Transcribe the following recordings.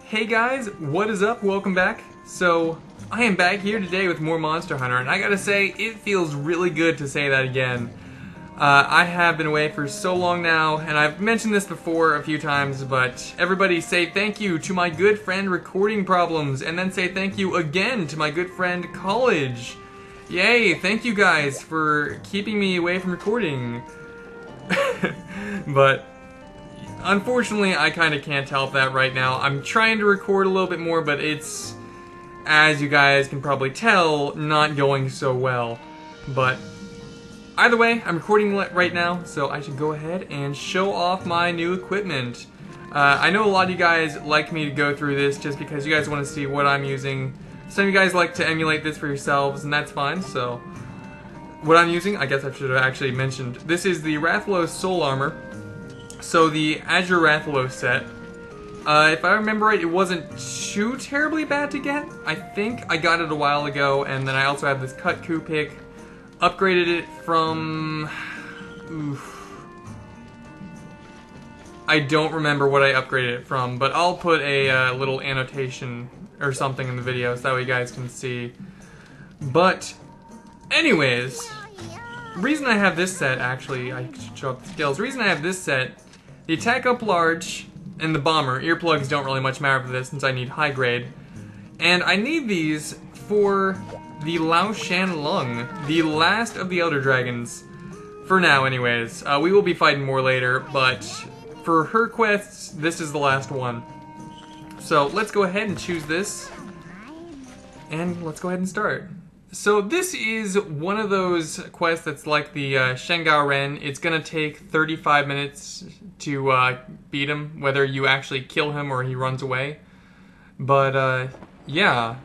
Hey guys, what is up? Welcome back. So, I am back here today with more Monster Hunter, and I gotta say, it feels really good to say that again. I have been away for so long now, and I've mentioned this before a few times, but everybody say thank you to my good friend Recording Problems, and then say thank you again to my good friend College. Yay, thank you guys for keeping me away from recording. But unfortunately, I kind of can't help that right now. I'm trying to record a little bit more, but it's, as you guys can probably tell, not going so well. But either way, I'm recording right now, so I should go ahead and show off my new equipment. I know a lot of you guys like me to go through this just because you guys want to see what I'm using. Some of you guys like to emulate this for yourselves, and that's fine, so what I'm using, I guess I should have actually mentioned. This is the Rathalos Soul Armor. So the Azure Rathalos set. If I remember right, it wasn't too terribly bad to get. I think I got it a while ago, and then I also have this Cut Coup pick. Upgraded it from... I don't remember what I upgraded it from, but I'll put a little annotation or something in the video so that way you guys can see. But anyways, reason I have this set, actually, I should show up the skills. Reason I have this set, the attack up large and the bomber, earplugs don't really much matter for this since I need high grade. And I need these for the Lao Shan lung, the last of the Elder Dragons. For now, anyways. We will be fighting more later, but for her quests, this is the last one. So let's go ahead and choose this, and let's go ahead and start. So this is one of those quests that's like the Shengao Ren. It's gonna take 35 minutes to beat him, whether you actually kill him or he runs away. But yeah.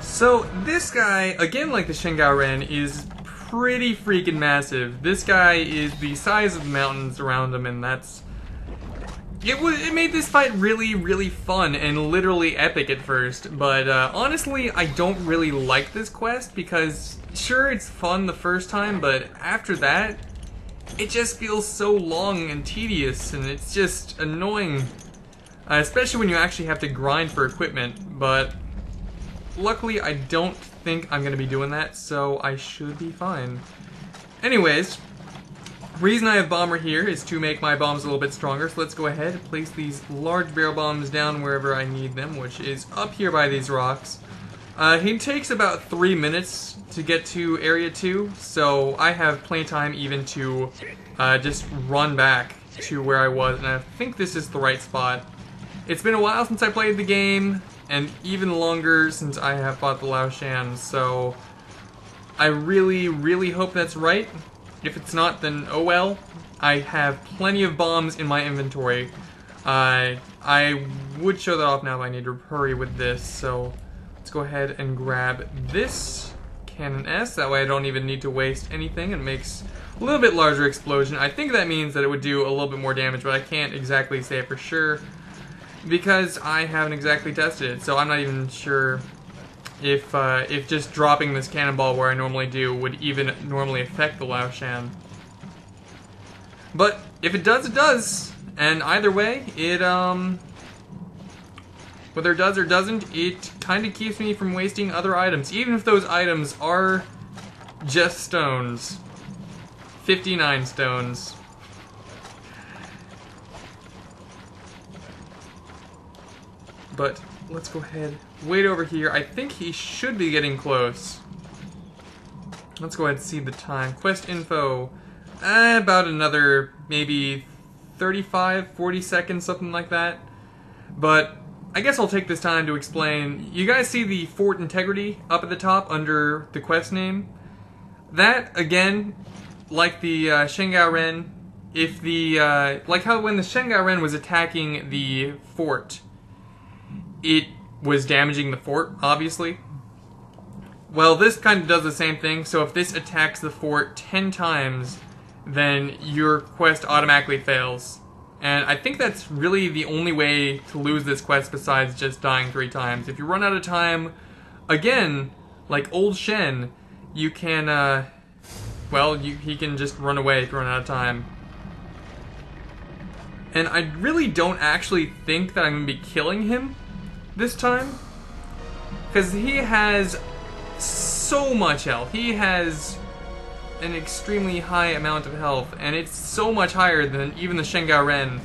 So this guy, again like the Shengao Ren, is pretty freaking massive. This guy is the size of the mountains around him, and it made this fight really, really fun and literally epic at first. But honestly, I don't really like this quest because sure, it's fun the first time, but after that, it just feels so long and tedious, and it's just annoying, especially when you actually have to grind for equipment. But luckily, I don't think I'm going to be doing that, so I should be fine. Anyways, reason I have Bomber here is to make my bombs a little bit stronger, so let's go ahead and place these large barrel bombs down wherever I need them, which is up here by these rocks. He takes about 3 minutes to get to Area 2, so I have plenty of time even to just run back to where I was, and I think this is the right spot. It's been a while since I played the game, and even longer since I have fought the Lao Shan, so I really, really hope that's right. If it's not, then oh well. I have plenty of bombs in my inventory. I would show that off now, but I need to hurry with this, so let's go ahead and grab this Cannon S. That way I don't even need to waste anything. It makes a little bit larger explosion. I think that means that it would do a little bit more damage, but I can't exactly say it for sure, because I haven't exactly tested it, so I'm not even sure if just dropping this cannonball where I normally do would even normally affect the Lao Shan. But if it does, it does. And either way, it whether it does or doesn't, it kind of keeps me from wasting other items, even if those items are just stones. 59 stones. But let's go ahead, wait over here. I think he should be getting close. Let's go ahead and see the time. Quest info, about another maybe 35, 40 seconds, something like that. But I guess I'll take this time to explain. You guys see the Fort Integrity up at the top under the quest name? That, again, like the Shengao Ren, if the, like how when the Shengao Ren was attacking the fort, it was damaging the fort, obviously. Well, this kind of does the same thing, so if this attacks the fort 10 times, then your quest automatically fails. And I think that's really the only way to lose this quest besides just dying 3 times. If you run out of time, again, like Old Shen, you can, well, he can just run away if you run out of time. And I really don't actually think that I'm going to be killing him this time, because he has so much health. He has an extremely high amount of health, and it's so much higher than even the Shengao Ren.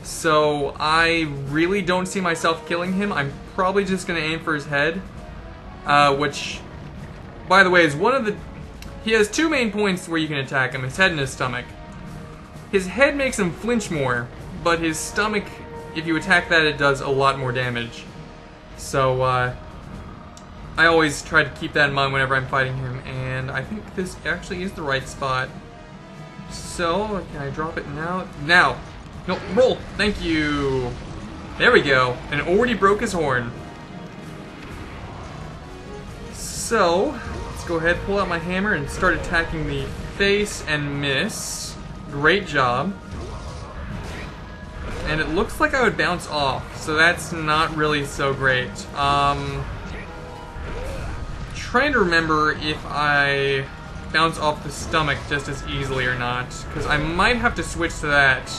So I really don't see myself killing him. I'm probably just going to aim for his head, which, by the way, is one of the... He has 2 main points where you can attack him, his head and his stomach. His head makes him flinch more, but his stomach, if you attack that, it does a lot more damage. So, I always try to keep that in mind whenever I'm fighting him, and I think this actually is the right spot. So, can I drop it now? Now! No, roll! Thank you! There we go! And it already broke his horn. So, let's go ahead, pull out my hammer, and start attacking the face and miss. Great job. And it looks like I would bounce off, so that's not really so great. Trying to remember if I bounce off the stomach just as easily or not, because I might have to switch to that.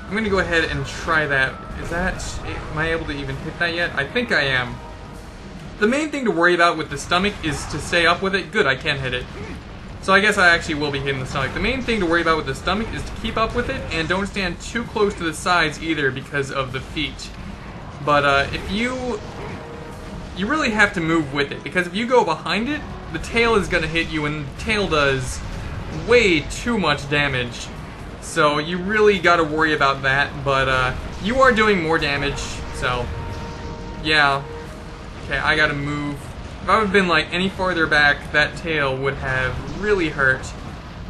I'm going to go ahead and try that. Am I able to even hit that yet? I think I am. The main thing to worry about with the stomach is to stay up with it. Good, I can hit it. So I guess I actually will be hitting the stomach. The main thing to worry about with the stomach is to keep up with it, and don't stand too close to the sides either because of the feet. But if you really have to move with it, because if you go behind it, the tail is going to hit you, and the tail does way too much damage. So you really got to worry about that, but you are doing more damage, so yeah. Okay, I got to move. If I would have been like any farther back, that tail would have really hurt.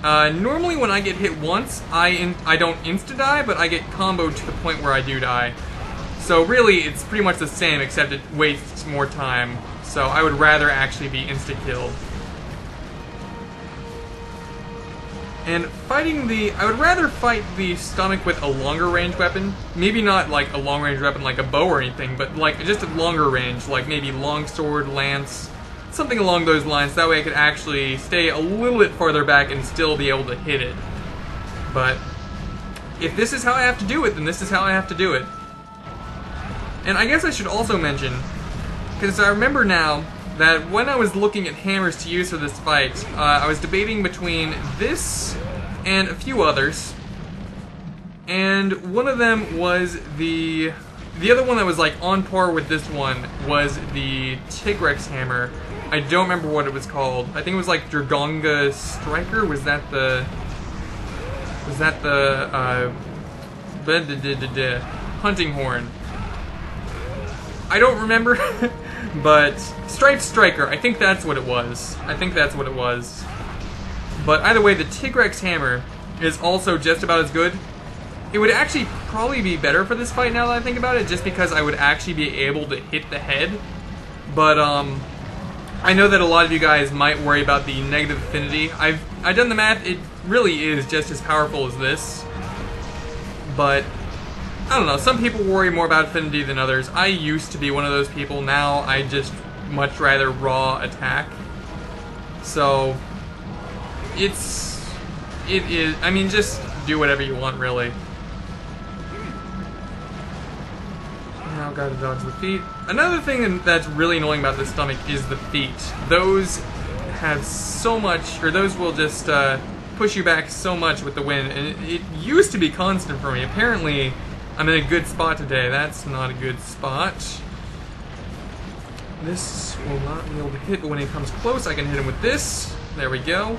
Normally when I get hit once, I don't insta-die, but I get comboed to the point where I do die. So really, it's pretty much the same, except it wastes more time. So I would rather actually be insta-killed. And I would rather fight the stomach with a longer range weapon. Maybe not like a long range weapon like a bow or anything, but like just a longer range, like maybe longsword, lance, something along those lines. That way I could actually stay a little bit farther back and still be able to hit it. But if this is how I have to do it, then this is how I have to do it. And I guess I should also mention, because I remember now that when I was looking at hammers to use for this fight, I was debating between this and a few others. And one of them was the other one that was like on par with this one was the Tigrex hammer. I don't remember what it was called. I think it was like Dragonga Striker. Was that the hunting horn? I don't remember. But Striped Striker, I think that's what it was. But either way, the Tigrex hammer is also just about as good. It would actually probably be better for this fight now that I think about it, just because I would actually be able to hit the head. But I know that a lot of you guys might worry about the negative affinity. I've done the math. It really is just as powerful as this. But I don't know, some people worry more about affinity than others. I used to be one of those people. Now I just much rather raw attack. So it is, I mean, just do whatever you want, really. Now gotta dodge the feet. Another thing that's really annoying about this stomach is the feet. Those have so much, or those will just push you back so much with the wind, and it used to be constant for me. Apparently, I'm in a good spot today. That's not a good spot. This will not be able to hit, but when he comes close, I can hit him with this. There we go.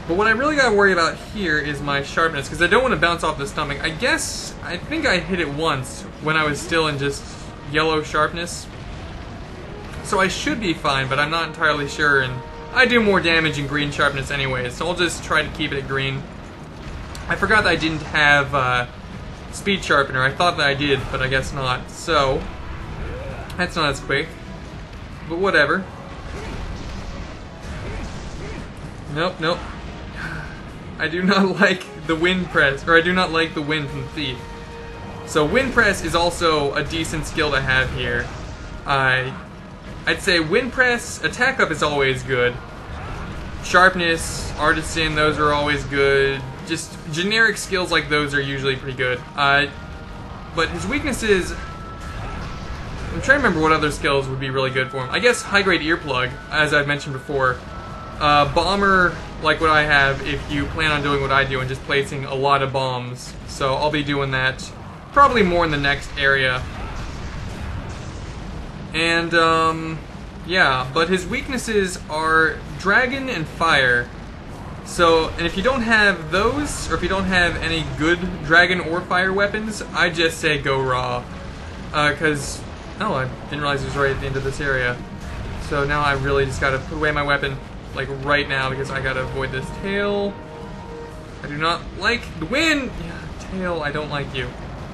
But what I really gotta worry about here is my sharpness, because I don't want to bounce off the stomach. I think I hit it once when I was still in just yellow sharpness. So I should be fine, but I'm not entirely sure, and I do more damage in green sharpness anyway, so I'll just try to keep it at green. I forgot that I didn't have speed sharpener. I thought that I did, but I guess not. So, that's not as quick. But whatever. Nope, nope. I do not like the wind press, or I do not like the wind from the thief. So wind press is also a decent skill to have here. I'd say wind press, attack up is always good. Sharpness, artisan, those are always good. Just generic skills like those are usually pretty good. But his weaknesses, I'm trying to remember what other skills would be really good for him. I guess high grade earplug, as I've mentioned before. Bomber, like what I have, if you plan on doing what I do and just placing a lot of bombs. So I'll be doing that probably more in the next area. And, yeah, but his weaknesses are dragon and fire. So, and if you don't have those, or if you don't have any good dragon or fire weapons, I just say go raw. Cause, oh, I didn't realize it was right at the end of this area. So now I really just gotta put away my weapon, like right now, because I gotta avoid this tail. I do not like the wind! Yeah, tail, I don't like you.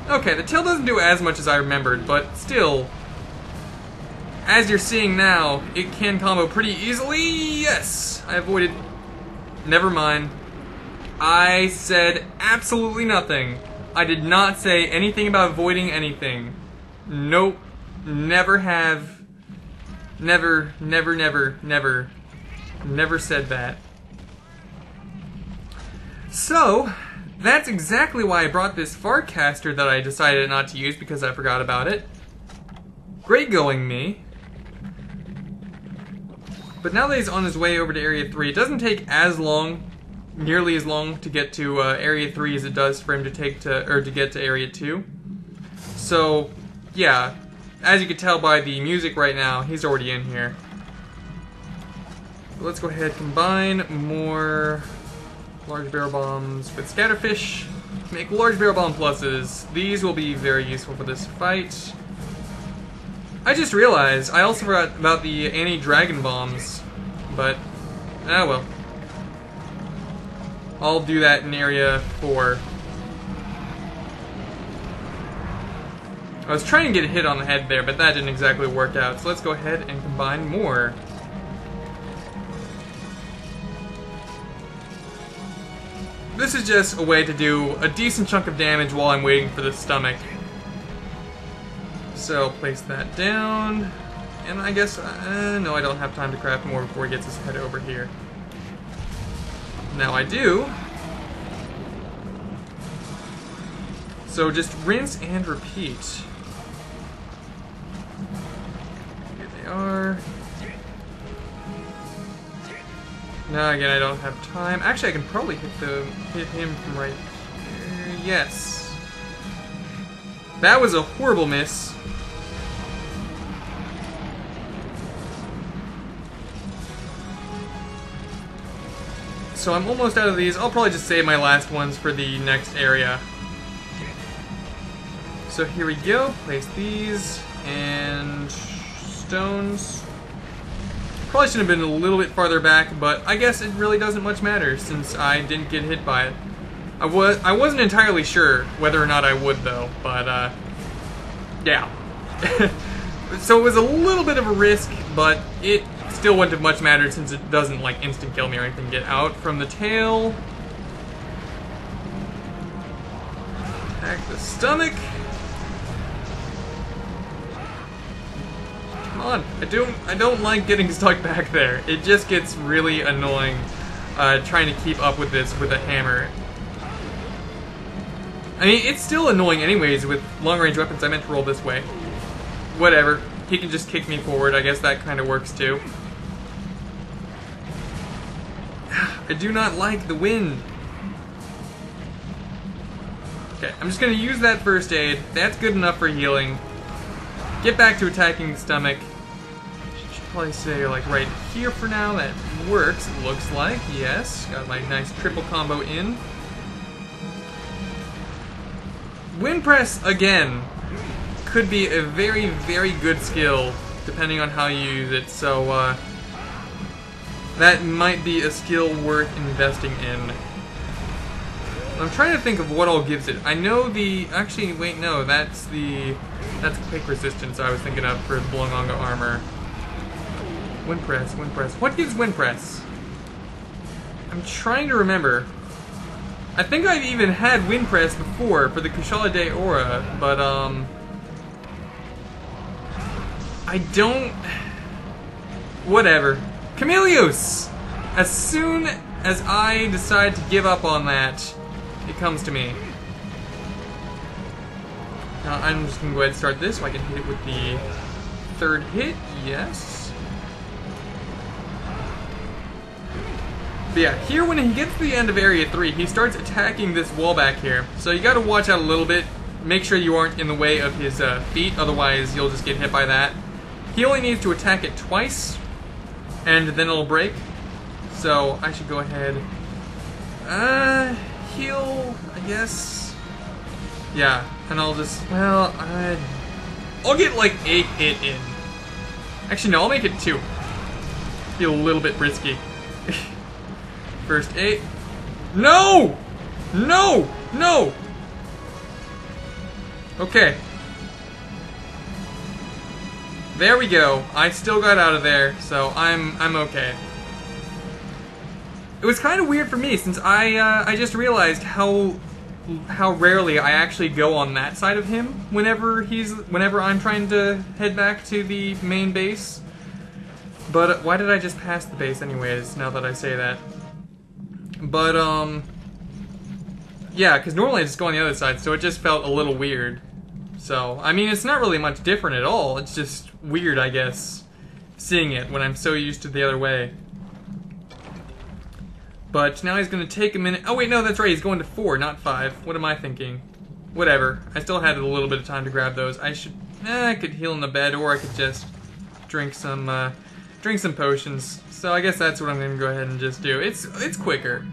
Okay, the tail doesn't do as much as I remembered, but still, as you're seeing now, it can combo pretty easily. Yes! I avoided. Never mind. I said absolutely nothing. I did not say anything about avoiding anything. Nope. Never have. Never, never, never, never. Never said that. So, that's exactly why I brought this Farcaster that I decided not to use because I forgot about it. Great going, me. But now that he's on his way over to Area 3, it doesn't take as long, nearly as long, to get to Area 3 as it does for him to get to Area 2. So, yeah, as you can tell by the music right now, he's already in here. So let's go ahead and combine more large barrel bombs with scatterfish. Make large barrel bomb pluses. These will be very useful for this fight. I just realized I also forgot about the anti-dragon bombs, but ah well. I'll do that in Area 4. I was trying to get a hit on the head there, but that didn't exactly work out. So let's go ahead and combine more. This is just a way to do a decent chunk of damage while I'm waiting for the stomach. So, place that down, and I guess, no, I don't have time to craft more before he gets his head over here. Now I do. So just rinse and repeat. Here they are. Now again, I don't have time. Actually, I can probably hit him from right here. Yes. That was a horrible miss. So I'm almost out of these. I'll probably just save my last ones for the next area. So here we go. Place these and stones. Probably should have been a little bit farther back, but I guess it really doesn't much matter since I didn't get hit by it. I wasn't entirely sure whether or not I would though, but yeah. So it was a little bit of a risk, but it still wouldn't have much mattered since it doesn't like instant kill me or anything. Get out from the tail. Attack the stomach. Come on, I don't like getting stuck back there. It just gets really annoying trying to keep up with this with a hammer. I mean, it's still annoying anyways with long-range weapons. I meant to roll this way. Whatever. He can just kick me forward. I guess that kind of works too. I do not like the wind. Okay, I'm just gonna use that first aid. That's good enough for healing. Get back to attacking the stomach. Should probably say like right here for now. That works, it looks like. Yes, got my nice triple combo in. Wind press, again, could be a very, very good skill, depending on how you use it, so, that might be a skill worth investing in. I'm trying to think of what all gives it. I know actually, wait, no, that's quick resistance I was thinking of for the Blongonga armor. Wind press, wind press. What gives wind press? I'm trying to remember. I think I've even had wind press before for the Kushala de Aura, but I don't... Whatever. Chameleos! As soon as I decide to give up on that, it comes to me. Now I'm just gonna go ahead and start this so I can hit it with the third hit. Yes. But yeah, here when he gets to the end of Area 3, he starts attacking this wall back here. So you gotta watch out a little bit. Make sure you aren't in the way of his feet, otherwise you'll just get hit by that. He only needs to attack it twice, and then it'll break. So I should go ahead. Heal, I guess. Yeah, and I'll just, well, I'll get like a hit in. Actually, no, I'll make it 2. Feel a little bit risky. First 8. No! No! No! Okay. There we go. I still got out of there, so I'm okay. It was kind of weird for me since I just realized how rarely I actually go on that side of him whenever I'm trying to head back to the main base. But why did I just pass the base anyways, now that I say that? But, yeah, because normally I just go on the other side, so it just felt a little weird. So, I mean, it's not really much different at all, it's just weird, I guess, seeing it when I'm so used to the other way. But now he's going to take a minute. Oh wait, no, that's right, he's going to 4, not 5. What am I thinking? Whatever, I still had a little bit of time to grab those. I could heal in the bed, or I could just drink some potions. So I guess that's what I'm going to go ahead and just do. It's quicker.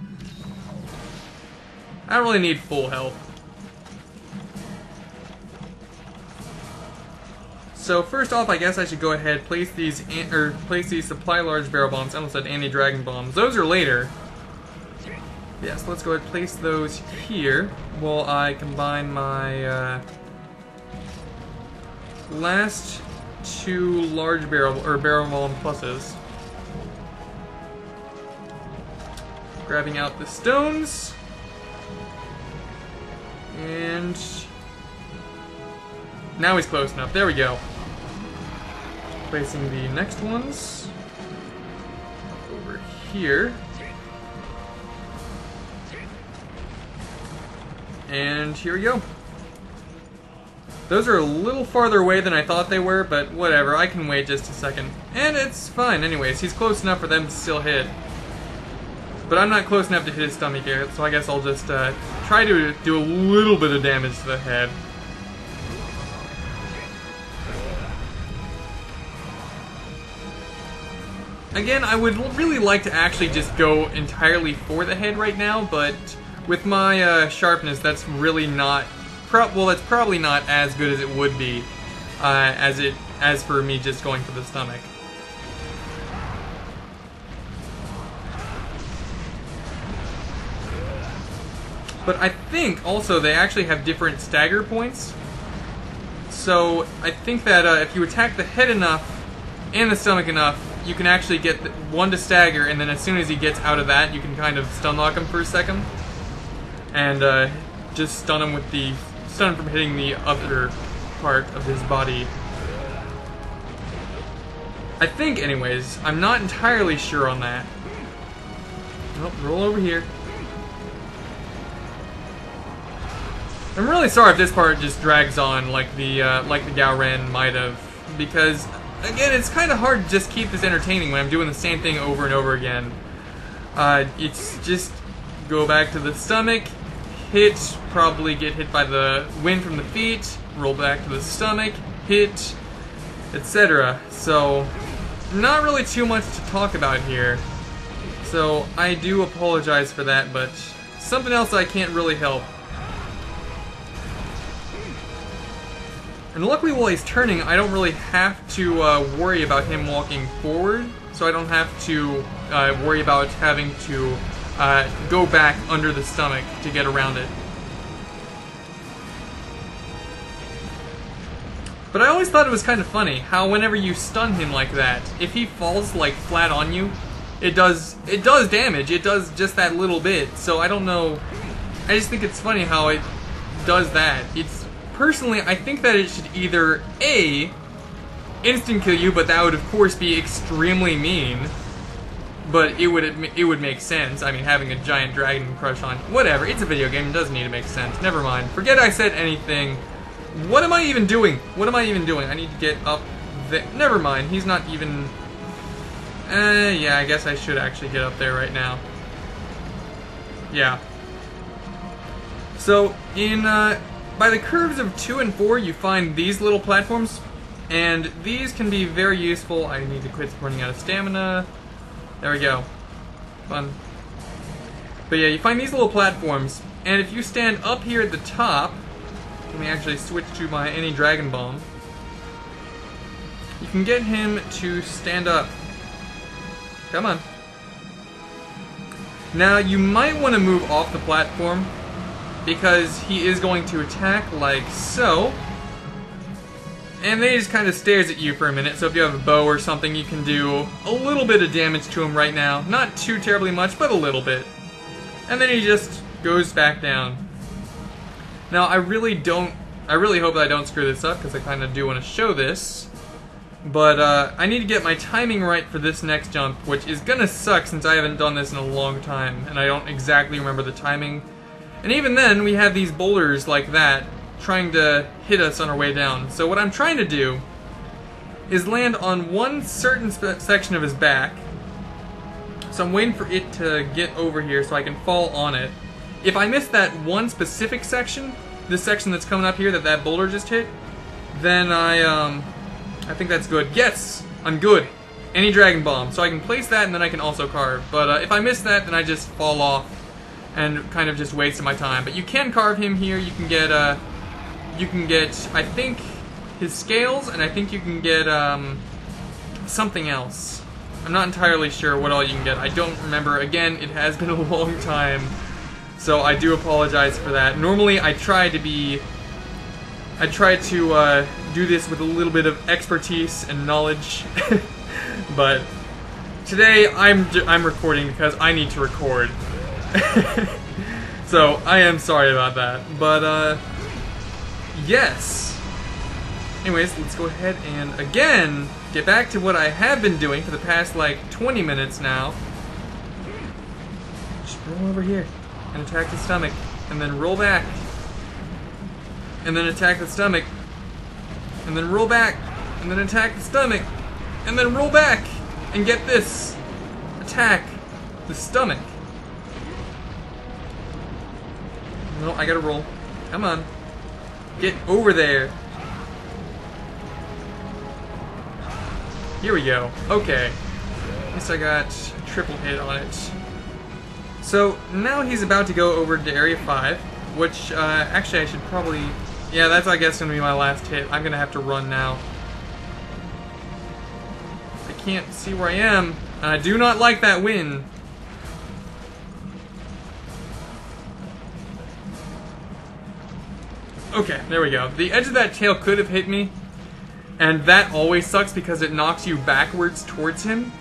I don't really need full health. So first off, I guess I should go ahead place these supply large barrel bombs. I almost said anti-dragon bombs. Those are later. Yes, let's go ahead and place those here while I combine my last 2 large barrel bomb pluses. Grabbing out the stones. And now he's close enough. There we go. Placing the next ones over here. And here we go. Those are a little farther away than I thought they were, but whatever, I can wait just a second. And it's fine anyways, he's close enough for them to still hit. But I'm not close enough to hit his stomach yet, so I guess I'll just try to do a little bit of damage to the head. Again, I would really like to actually just go entirely for the head right now, but with my sharpness, that's really not... well, that's probably not as good as it would be as for me just going for the stomach. But I think also they actually have different stagger points. So I think that if you attack the head enough and the stomach enough, you can actually get one to stagger, and then as soon as he gets out of that, you can kind of stun lock him for a second. And just stun him from hitting the other part of his body. I think, anyways. I'm not entirely sure on that. Nope, roll over here. I'm really sorry if this part just drags on like the Gaoren might have, because again, it's kind of hard to just keep this entertaining when I'm doing the same thing over and over again. It's just go back to the stomach, hit, probably get hit by the wind from the feet, roll back to the stomach, hit, etc. So, not really too much to talk about here. So, I do apologize for that, but something else I can't really help. And luckily while he's turning, I don't really have to worry about him walking forward, so I don't have to worry about having to go back under the stomach to get around it. But I always thought it was kind of funny how whenever you stun him like that, if he falls like flat on you, it does damage. It does just that little bit. So I don't know. I just think it's funny how it does that. It's personally, I think that it should either A, instant kill you, but that would of course be extremely mean. But it would make sense. I mean, having a giant dragon crush on whatever. It's a video game. It doesn't need to make sense. Never mind. Forget I said anything. What am I even doing? What am I even doing? I need to get up there. Never mind. He's not even. Yeah. I guess I should actually get up there right now. Yeah. So in by the curves of 2 and 4, you find these little platforms, and these can be very useful. I need to quit running out of stamina. There we go. Fun. But yeah, you find these little platforms, and if you stand up here at the top, let me actually switch to my any dragon bomb. You can get him to stand up. Come on. Now you might want to move off the platform, because he is going to attack like so. And then he just kind of stares at you for a minute, so if you have a bow or something, you can do a little bit of damage to him right now. Not too terribly much, but a little bit. And then he just goes back down. Now, I really hope that I don't screw this up, because I kind of do want to show this. But I need to get my timing right for this next jump, which is gonna suck since I haven't done this in a long time, and I don't exactly remember the timing. And even then, we have these boulders like that, trying to hit us on our way down. So what I'm trying to do is land on one certain section of his back. So I'm waiting for it to get over here so I can fall on it. If I miss that one specific section, this section that's coming up here that boulder just hit, then I think that's good. Yes, I'm good. Any dragon bomb. So I can place that and then I can also carve. But if I miss that, then I just fall off and kind of just wasted my time. But you can carve him here. You can get I think his scales, and I think you can get something else. I'm not entirely sure what all you can get. I don't remember. Again, it has been a long time, so I do apologize for that. Normally, I try to do this with a little bit of expertise and knowledge, but today I'm recording because I need to record. So I am sorry about that, but yes. Anyways, let's go ahead and again get back to what I have been doing for the past like 20 minutes now. Just roll over here and attack the stomach, and then roll back, and then attack the stomach, and then roll back, and then attack the stomach, and then roll back, and get this. Attack the stomach. No, I gotta roll. Come on. Get over there. Here we go. Okay. At least I got a triple hit on it. So, now he's about to go over to Area 5, which, actually I should probably... Yeah, that's, I guess, gonna be my last hit. I'm gonna have to run now. I can't see where I am, and I do not like that wind. Okay, there we go. The edge of that tail could have hit me, and that always sucks because it knocks you backwards towards him.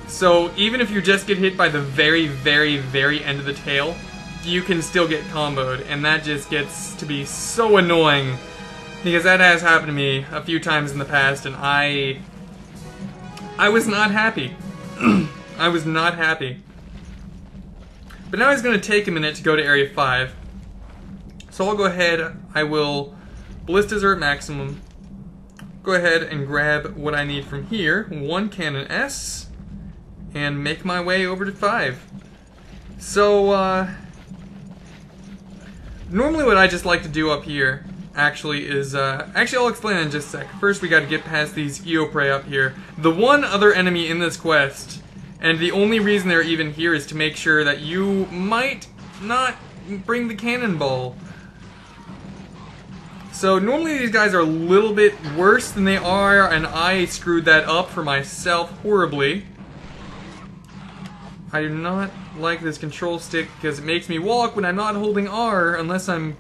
So even if you just get hit by the very, very, very end of the tail, you can still get comboed, and that just gets to be so annoying because that has happened to me a few times in the past, and I was not happy. I was not happy. But now he's going to take a minute to go to Area 5. So I'll go ahead, I will Ballistas are at maximum. Go ahead and grab what I need from here. One Cannon S, and make my way over to 5. So, normally what I just like to do up here, actually, is, actually I'll explain in just a sec. First we gotta get past these Eoprey up here. The one other enemy in this quest, and the only reason they're even here is to make sure that you might not bring the cannonball. So normally these guys are a little bit worse than they are, and I screwed that up for myself horribly. I do not like this control stick because it makes me walk when I'm not holding R unless I've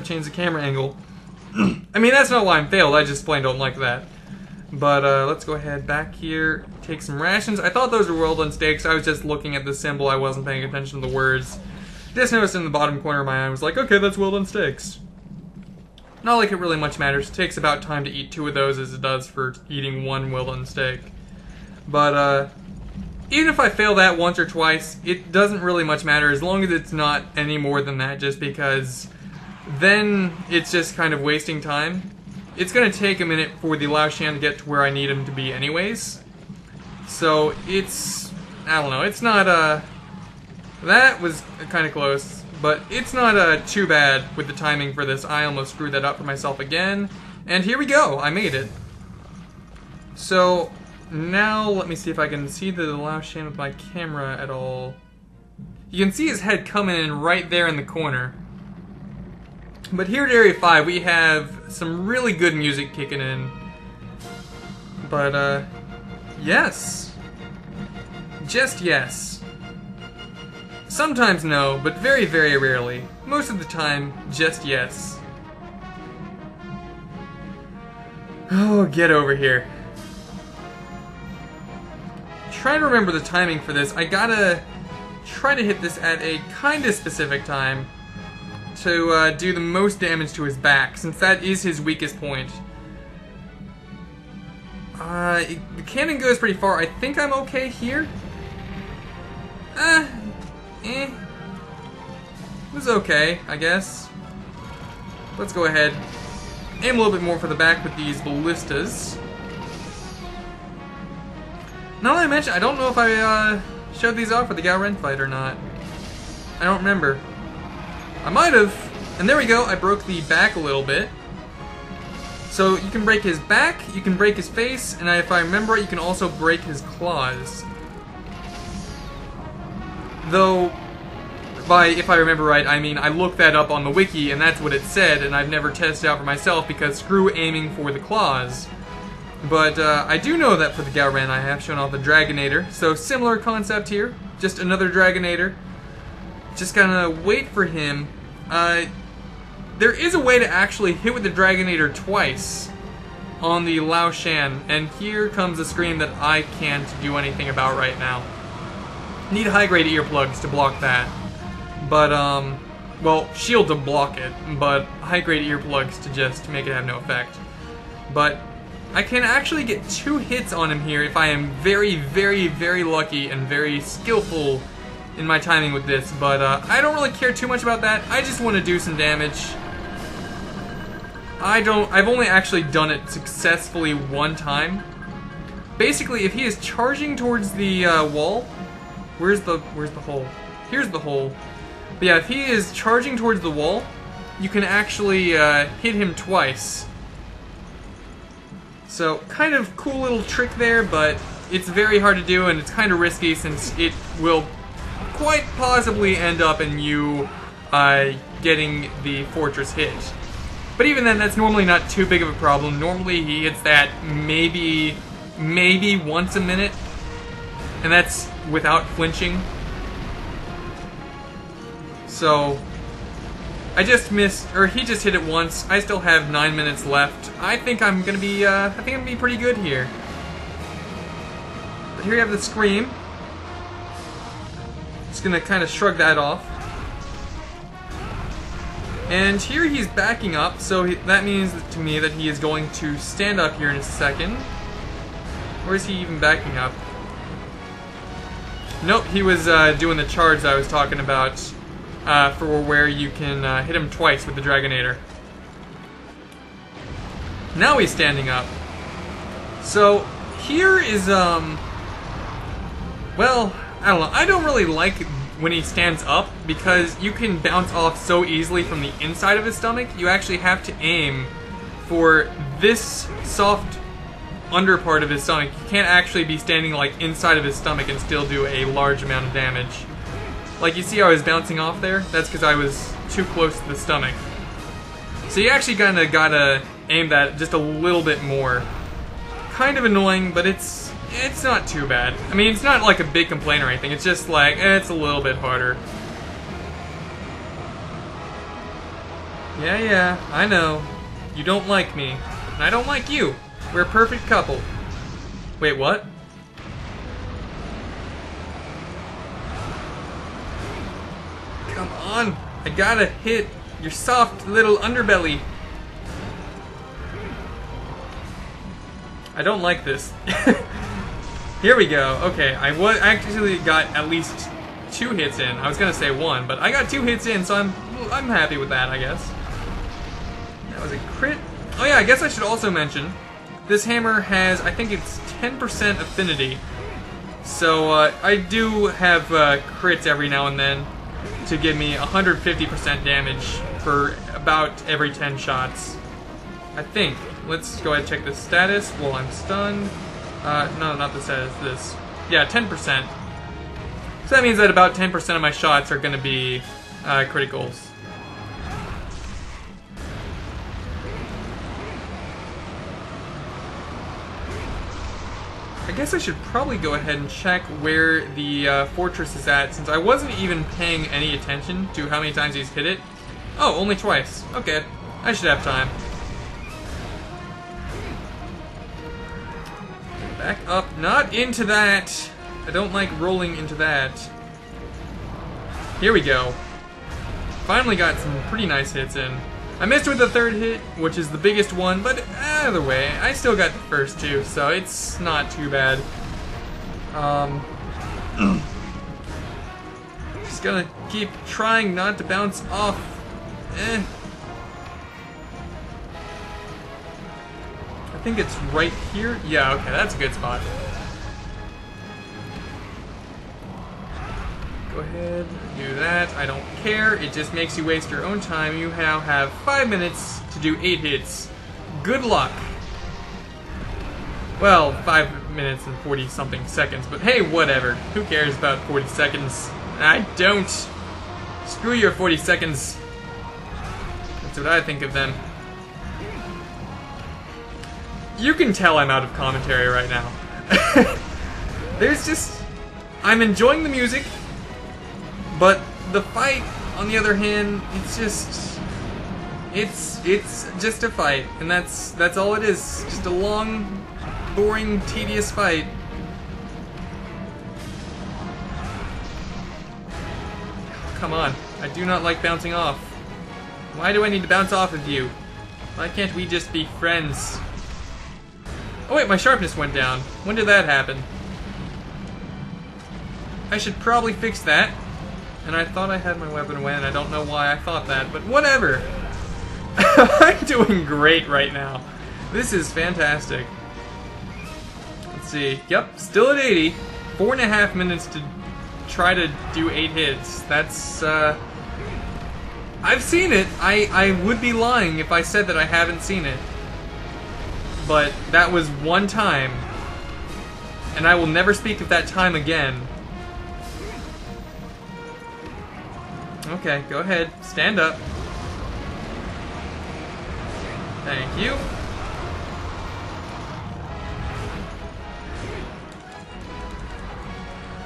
changed the camera angle. I mean, that's not why I'm failed, I just plain don't like that. But let's go ahead back here, take some rations. I thought those were well-done steaks. I was just looking at the symbol, I wasn't paying attention to the words. Just noticed in the bottom corner of my eye, I was like, okay, that's well-done steaks. Not like it really much matters. It takes about time to eat 2 of those as it does for eating 1 well-done steak. But even if I fail that once or twice, it doesn't really much matter as long as it's not any more than that, just because then it's just kind of wasting time. It's going to take a minute for the Lao Shan to get to where I need him to be anyways. So it's, I don't know, it's not, that was kind of close, but it's not too bad with the timing for this. I almost screwed that up for myself again, and here we go, I made it. So now let me see if I can see the Lao Shan with my camera at all. You can see his head coming in right there in the corner. But here at Area 5 we have some really good music kicking in. But yes. Just yes. Sometimes no, but very, very rarely. Most of the time, just yes. Oh, get over here. Try to remember the timing for this. I gotta try to hit this at a kinda specific time to do the most damage to his back, since that is his weakest point. The cannon goes pretty far. I think I'm okay here. It was okay, I guess. Let's go ahead. Aim a little bit more for the back with these ballistas. Now that I mention, I don't know if I showed these off for the Gao Ren fight or not. I don't remember. I might have. And there we go, I broke the back a little bit. So you can break his back, you can break his face, and if I remember it, you can also break his claws. Though, if I remember right, I mean, I looked that up on the wiki, and that's what it said, and I've never tested out for myself because screw aiming for the claws. But I do know that for the Gao Ren, I have shown off the Dragonator, so similar concept here, just another Dragonator. Just gonna wait for him. There is a way to actually hit with the Dragonator twice on the Lao Shan, and here comes a scream that I can't do anything about right now. Need high-grade earplugs to block that. But, well, shield to block it, but high-grade earplugs to just make it have no effect. But I can actually get 2 hits on him here if I am very, very, very lucky and very skillful in my timing with this, but I don't really care too much about that. I just want to do some damage. I've only actually done it successfully 1 time. Basically, if he is charging towards the wall, where's the hole? Here's the hole. But yeah, if he is charging towards the wall, you can actually hit him twice. So, kind of cool little trick there, but it's very hard to do and it's kind of risky since it will quite possibly end up in you getting the fortress hit. But even then, that's normally not too big of a problem. Normally he hits that maybe once a minute, and that's without flinching. So I just missed, or he just hit it once. I still have 9 minutes left. I think I'm gonna be pretty good here. But here you have the scream. Just gonna kind of shrug that off. And here he's backing up, so that means to me that he is going to stand up here in a second. Or is he even backing up? Nope, he was doing the charge that I was talking about for where you can hit him twice with the Dragonator. Now he's standing up. So here is, well, I don't know. I don't really like when he stands up because you can bounce off so easily from the inside of his stomach. You actually have to aim for this soft under part of his stomach. You can't actually be standing like inside of his stomach and still do a large amount of damage. Like you see how I was bouncing off there? That's because I was too close to the stomach. So you actually kinda gotta aim that just a little bit more. Kind of annoying, but it's not too bad. I mean, it's not like a big complaint or anything. It's just like, it's a little bit harder. Yeah, I know. You don't like me, and I don't like you. We're a perfect couple. Wait, what? Come on, I gotta hit your soft little underbelly. I don't like this. Here we go. Okay, I actually got at least 2 hits in. I was gonna say 1, but I got 2 hits in, so I'm happy with that, I guess. That was a crit. Oh yeah, I guess I should also mention this hammer has, I think it's 10% affinity. So I do have crits every now and then to give me 150% damage for about every 10 shots. I think. Let's go ahead and check the status while I'm stunned. No, not the status, this. Yeah, 10%. So that means that about 10% of my shots are going to be criticals. I guess I should probably go ahead and check where the fortress is at, since I wasn't even paying any attention to how many times he's hit it. Oh, only twice. Okay, I should have time. Back up, not into that. I don't like rolling into that. Here we go. Finally got some pretty nice hits in. I missed with the 3rd hit, which is the biggest one, but either way, I still got the first 2, so it's not too bad. Just gonna keep trying not to bounce off. I think it's right here. Yeah, okay, that's a good spot. Go ahead, do that. I don't care. It just makes you waste your own time. You now have 5 minutes to do 8 hits. Good luck. Well, 5 minutes and 40-something seconds, but hey, whatever. Who cares about 40 seconds? I don't. Screw your 40 seconds. That's what I think of them. You can tell I'm out of commentary right now. There's just... I'm enjoying the music, but the fight, on the other hand, it's just... It's just a fight, and that's all it is. Just a long, boring, tedious fight. Come on. I do not like bouncing off. Why do I need to bounce off of you? Why can't we just be friends? Oh wait, my sharpness went down. When did that happen? I should probably fix that. And I thought I had my weapon away, and I don't know why I thought that, but whatever. I'm doing great right now. This is fantastic. Let's see. Yep, still at 80. 4.5 minutes to try to do 8 hits. That's, I've seen it. I would be lying if I said that I haven't seen it. But that was one time, and I will never speak of that time again. Okay, go ahead. Stand up. Thank you.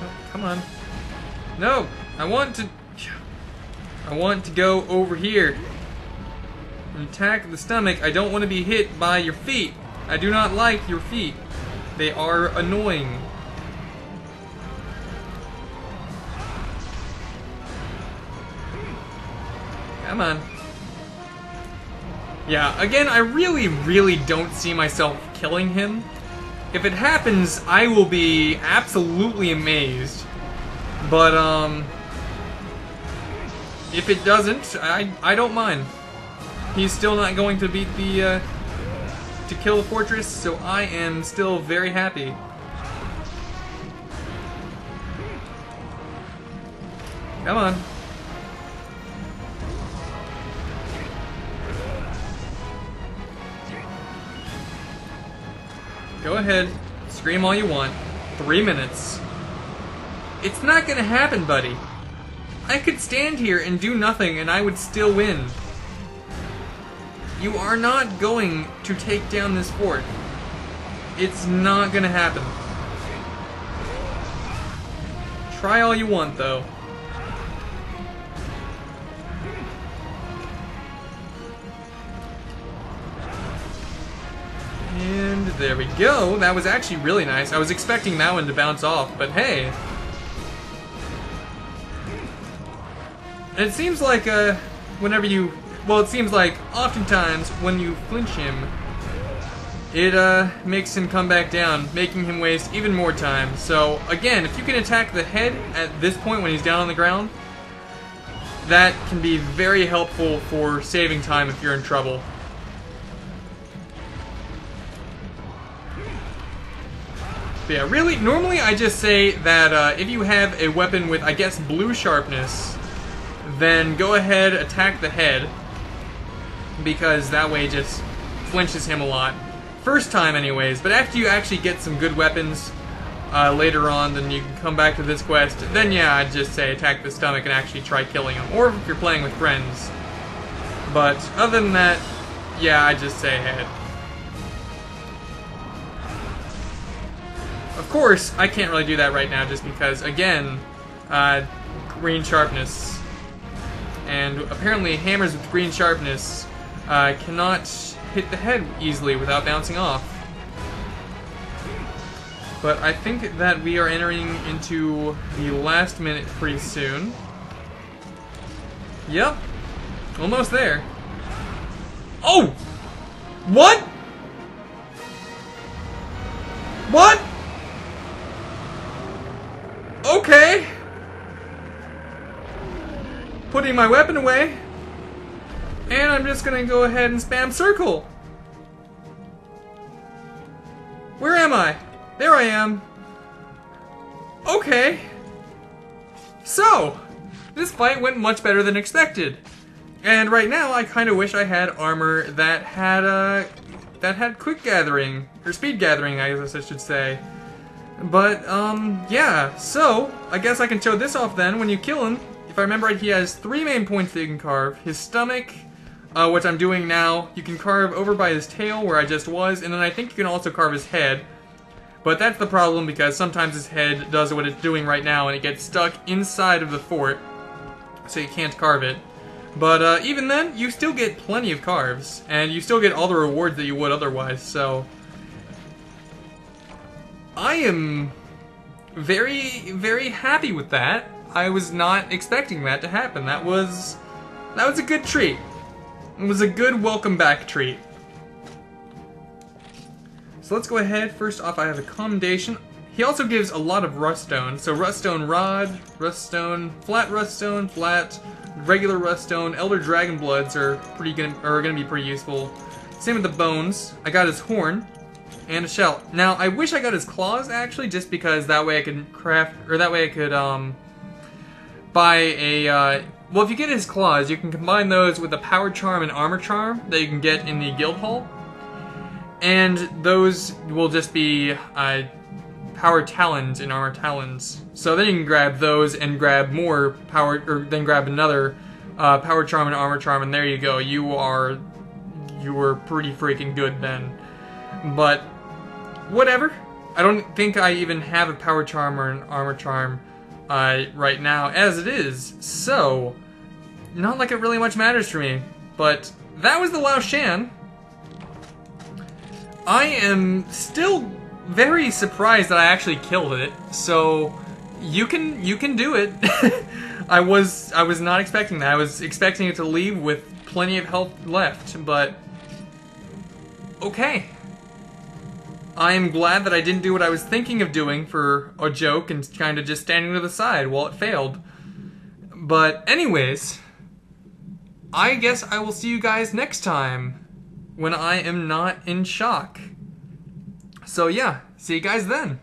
Oh, come on. No! I want to go over here and attack the stomach. I don't want to be hit by your feet. I do not like your feet. They are annoying. Come on. Yeah, again, I really don't see myself killing him. If it happens, I will be absolutely amazed. But, if it doesn't, I don't mind. He's still not going to beat the, to kill the fortress, so I am still very happy. Come on. Go ahead. Scream all you want. 3 minutes. It's not gonna happen, buddy. I could stand here and do nothing and I would still win. You are not going to take down this fort. It's not gonna happen. Try all you want, though. And there we go. That was actually really nice. I was expecting that one to bounce off, but hey. And it seems like whenever you... Well, it seems like oftentimes when you flinch him, it makes him come back down, making him waste even more time. So, again, if you can attack the head at this point when he's down on the ground, that can be very helpful for saving time if you're in trouble. But yeah, really, normally I just say that if you have a weapon with, I guess, blue sharpness, then go ahead, attack the head, because that way it just flinches him a lot. First time anyways, but after you actually get some good weapons later on, then you can come back to this quest. Then yeah, I'd just say attack the stomach and actually try killing him, or if you're playing with friends. But other than that, yeah, I'd just say head. Of course, I can't really do that right now just because, again, green sharpness. And apparently hammers with green sharpness cannot hit the head easily without bouncing off. But I think that we are entering into the last minute pretty soon. Yep. Almost there. Oh! What? What? Okay. Putting my weapon away. And I'm just gonna go ahead and spam circle. Where am I? There I am. Okay. So, this fight went much better than expected. And right now, I kind of wish I had armor that had quick gathering, or speed gathering, I guess I should say. But, yeah, so, I guess I can show this off then. When you kill him, if I remember right, he has 3 main points that you can carve. His stomach, which I'm doing now, you can carve over by his tail, where I just was, and then I think you can also carve his head. But that's the problem, because sometimes his head does what it's doing right now, and it gets stuck inside of the fort, so you can't carve it. But, even then, you still get plenty of carves, and you still get all the rewards that you would otherwise, so... I am very, very happy with that. I was not expecting that to happen. That was a good treat. It was a good welcome back treat. So let's go ahead. First off, I have a commendation. He also gives a lot of ruststone. So ruststone rod, ruststone, flat, regular ruststone, elder dragon bloods are gonna be pretty useful. Same with the bones. I got his horn. And a shell. Now, I wish I got his claws, actually, just because that way I could buy a, well, if you get his claws, you can combine those with a power charm and armor charm that you can get in the guild hall. And those will just be, power talons and armor talons. So then you can grab those and grab more power, or then grab another, power charm and armor charm, and there you go. You were pretty freaking good then. But, whatever. I don't think I even have a power charm or an armor charm right now as it is, so not like it really much matters for me. But that was the Lao Shan. I am still very surprised that I actually killed it, so you can do it. I was not expecting that. I was expecting it to leave with plenty of health left, but okay. I am glad that I didn't do what I was thinking of doing for a joke and kind of just standing to the side while it failed. But anyways, I guess I will see you guys next time when I am not in shock. So yeah, see you guys then.